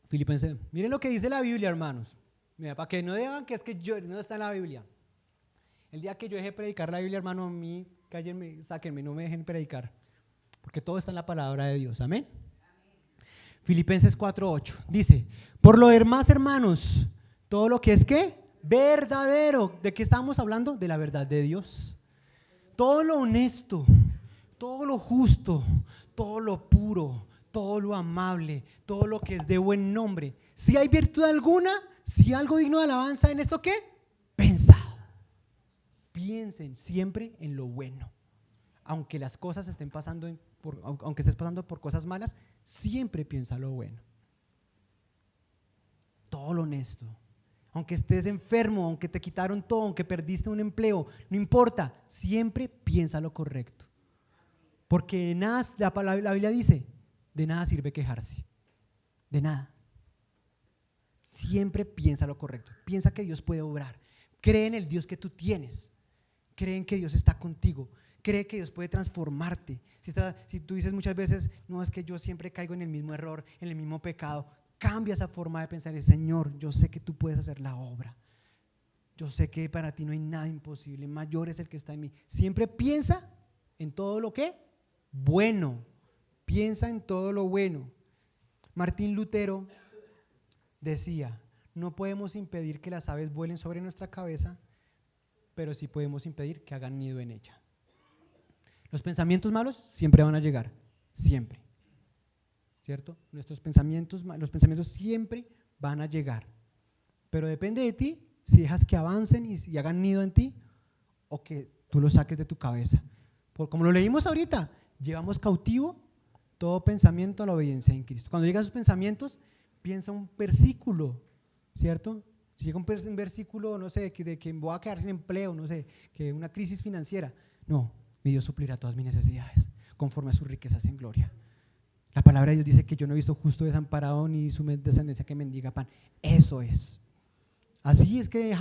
Filipenses, miren lo que dice la Biblia, hermanos. Mira, para que no digan que es que yo no está en la Biblia. El día que yo deje de predicar la Biblia, hermano, a mí, cállenme, sáquenme, no me dejen predicar, porque todo está en la palabra de Dios. Amén. Filipenses 4:8 dice, por lo demás, hermanos, todo lo que es ¿qué? Verdadero. ¿De qué estamos hablando? De la verdad de Dios. Todo lo honesto, todo lo justo, todo lo puro, todo lo amable, todo lo que es de buen nombre. Si hay virtud alguna, si algo digno de alabanza, ¿en esto qué? Pensad. Piensen siempre en lo bueno. Aunque las cosas estén pasando, aunque estés pasando por cosas malas, siempre piensa lo bueno. Todo lo honesto. Aunque estés enfermo, aunque te quitaron todo, aunque perdiste un empleo, no importa, siempre piensa lo correcto. Porque de nada, la Biblia dice, de nada sirve quejarse, de nada. Siempre piensa lo correcto, piensa que Dios puede obrar, cree en el Dios que tú tienes, cree en que Dios está contigo, cree que Dios puede transformarte. Si tú dices muchas veces, no, es que yo siempre caigo en el mismo error, en el mismo pecado, cambia esa forma de pensar y Señor, yo sé que tú puedes hacer la obra, yo sé que para ti no hay nada imposible, mayor es el que está en mí. Siempre piensa en todo lo que bueno, piensa en todo lo bueno. Martín Lutero decía, no podemos impedir que las aves vuelen sobre nuestra cabeza, pero sí podemos impedir que hagan nido en ella. Los pensamientos malos siempre van a llegar, siempre, ¿cierto? Los pensamientos siempre van a llegar, pero depende de ti si dejas que avancen y hagan nido en ti o que tú los saques de tu cabeza. Como lo leímos ahorita, llevamos cautivo todo pensamiento a la obediencia en Cristo. Cuando llegan esos pensamientos, piensa un versículo, ¿cierto? Si llega un versículo, no sé, de que voy a quedar sin empleo, no sé, que una crisis financiera, no, mi Dios suplirá todas mis necesidades conforme a sus riquezas en gloria. La palabra de Dios dice que yo no he visto justo desamparado ni su descendencia que mendiga pan. Eso es. Así es que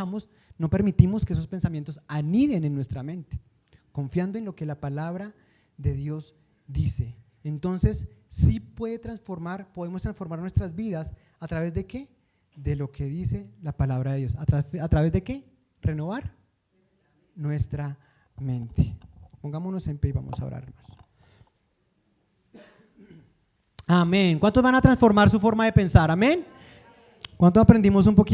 no permitimos que esos pensamientos aniden en nuestra mente, confiando en lo que la palabra de Dios dice. Entonces, sí podemos transformar nuestras vidas a través de ¿qué? De lo que dice la palabra de Dios. ¿A través de qué? Renovar nuestra mente. Pongámonos en pie y vamos a orar, hermanos. Amén. ¿Cuántos van a transformar su forma de pensar? Amén. ¿Cuántos aprendimos un poquito?